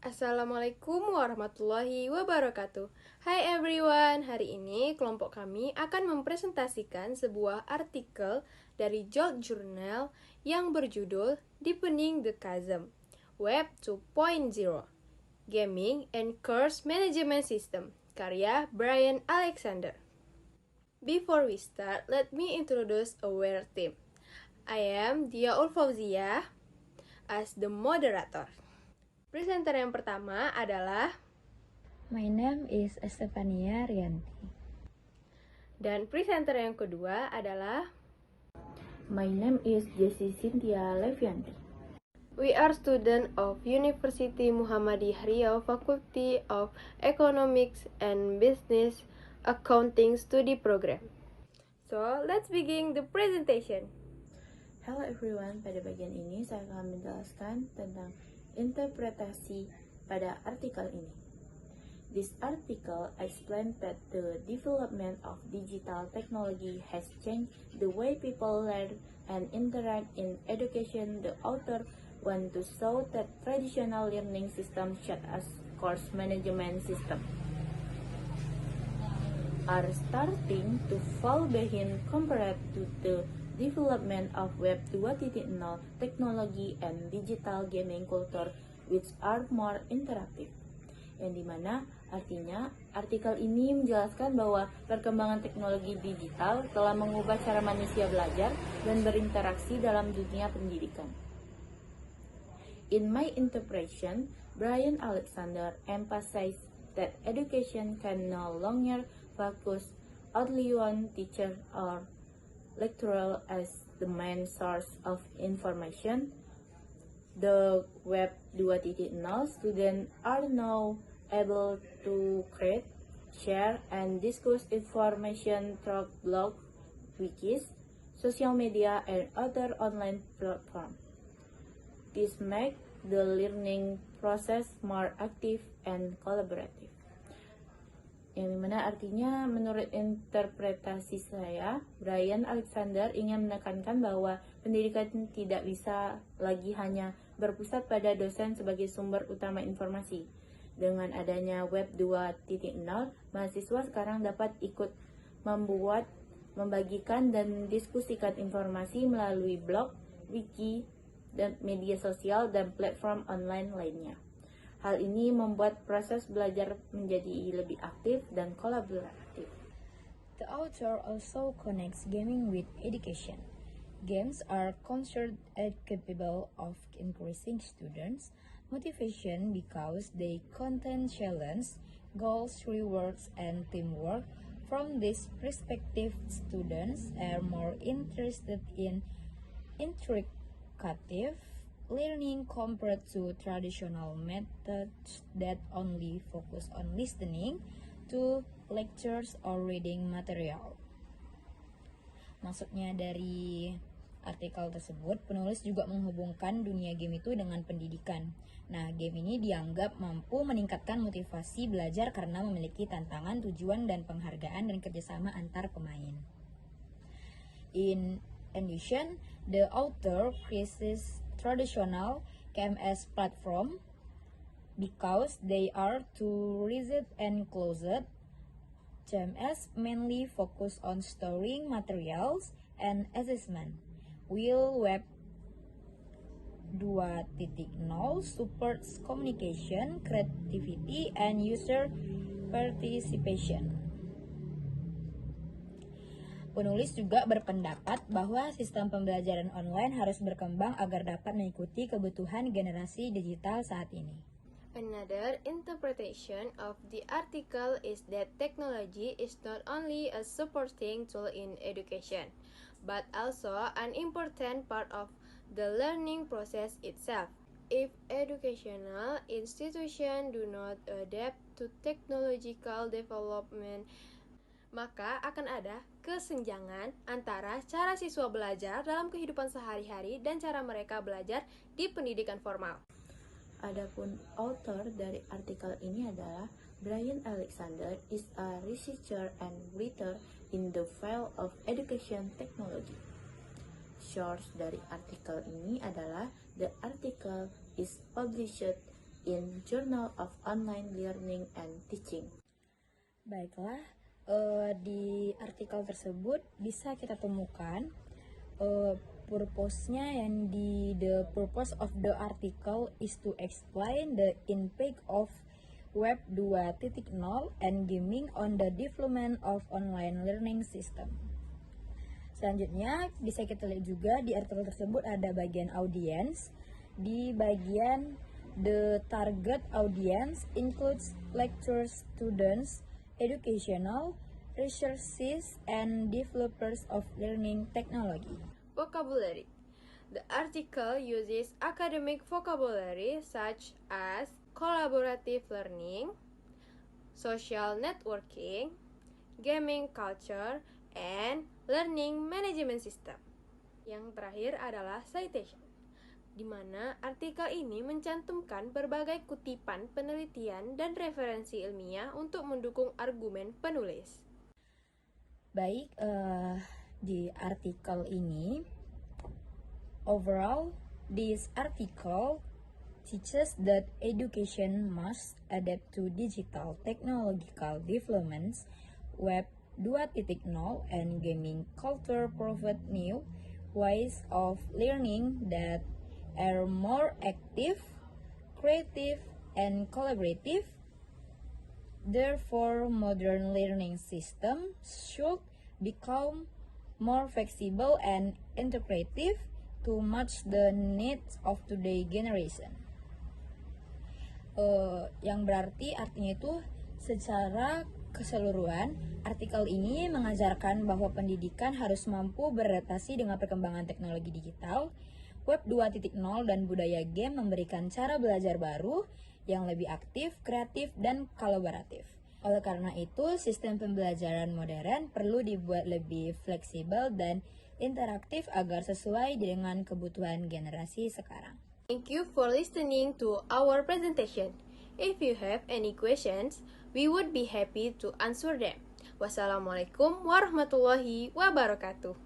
Assalamualaikum warahmatullahi wabarakatuh. Hai everyone, hari ini kelompok kami akan mempresentasikan sebuah artikel dari Jolt Journal yang berjudul Deepening the Chasm, Web 2.0, Gaming and Course Management System, karya Brian Alexander. Before we start, let me introduce our team. I am Dia Ulfauzia as the moderator. Presenter yang pertama adalah My name is Estefania Rianti. dan presenter yang kedua adalah My name is Jessie Cynthia Levianti. We are student of University Muhammadiyah Riau Faculty of Economics and Business Accounting Study Program. So, let's begin the presentation. Hello everyone, pada bagian ini saya akan menjelaskan tentang interpretasi pada artikel ini. This article explains that the development of digital technology has changed the way people learn and interact in education. The author want to show that traditional learning systems such as course management system are starting to fall behind compared to the development of Web 2.0 technology and digital gaming culture which are more interactive. Yang dimana artinya artikel ini menjelaskan bahwa perkembangan teknologi digital telah mengubah cara manusia belajar dan berinteraksi dalam dunia pendidikan. In my interpretation, Brian Alexander emphasized that education can no longer focus only on teacher or lecturer as the main source of information. The Web 2.0 students are now able to create, share, and discuss information through blogs, wikis, social media, and other online platforms. This makes the learning process more active and collaborative. Yang dimana artinya menurut interpretasi saya, Brian Alexander ingin menekankan bahwa pendidikan tidak bisa lagi hanya berpusat pada dosen sebagai sumber utama informasi. Dengan adanya Web 2.0, mahasiswa sekarang dapat ikut membuat, membagikan, dan diskusikan informasi melalui blog, wiki, dan media sosial, dan platform online lainnya. Hal ini membuat proses belajar menjadi lebih aktif dan kolaboratif. The author also connects gaming with education. Games are considered capable of increasing students' motivation because they contain challenge, goals, rewards, and teamwork. From this perspective, students are more interested in intricate learning compared to traditional methods that only focus on listening to lectures or reading material. Maksudnya dari artikel tersebut, penulis juga menghubungkan dunia game itu dengan pendidikan. Nah, game ini dianggap mampu meningkatkan motivasi belajar karena memiliki tantangan, tujuan, dan penghargaan dan kerjasama antar pemain. In addition, the author praises traditional KMS platform because they are too rigid and closed. KMS mainly focus on storing materials and assessment, while Web 2.0 supports communication, creativity, and user participation. Penulis juga berpendapat bahwa sistem pembelajaran online harus berkembang agar dapat mengikuti kebutuhan generasi digital saat ini. Another interpretation of the article is that technology is not only a supporting tool in education, but also an important part of the learning process itself. If educational institutions do not adapt to technological development, maka akan ada kesenjangan antara cara siswa belajar dalam kehidupan sehari-hari dan cara mereka belajar di pendidikan formal. Adapun author dari artikel ini adalah Brian Alexander is a researcher and writer in the field of education technology. Source dari artikel ini adalah the article is published in Journal of Online Learning and Teaching. Baiklah, di artikel tersebut bisa kita temukan purpose-nya yang the purpose of the article is to explain the impact of Web 2.0 and gaming on the development of online learning system. Selanjutnya bisa kita lihat juga di artikel tersebut ada bagian audience. Di bagian the target audience includes lecturers, students, educational, researchers, and developers of learning technology. Vocabulary. The article uses academic vocabulary such as collaborative learning, social networking, gaming culture, and learning management system. Yang terakhir adalah citation, di mana artikel ini mencantumkan berbagai kutipan penelitian dan referensi ilmiah untuk mendukung argumen penulis. Baik, di artikel ini, overall, this article teaches that education must adapt to digital technological developments, Web 2.0 and gaming culture provide new ways of learning that are more active, creative, and collaborative. Therefore, modern learning systems should become more flexible and integrative to match the needs of today's generation. Yang berarti artinya itu secara keseluruhan artikel ini mengajarkan bahwa pendidikan harus mampu beradaptasi dengan perkembangan teknologi digital, Web 2.0 dan budaya game memberikan cara belajar baru yang lebih aktif, kreatif, dan kolaboratif. Oleh karena itu, sistem pembelajaran modern perlu dibuat lebih fleksibel dan interaktif agar sesuai dengan kebutuhan generasi sekarang. Thank you for listening to our presentation. If you have any questions, we would be happy to answer them. Wassalamualaikum warahmatullahi wabarakatuh.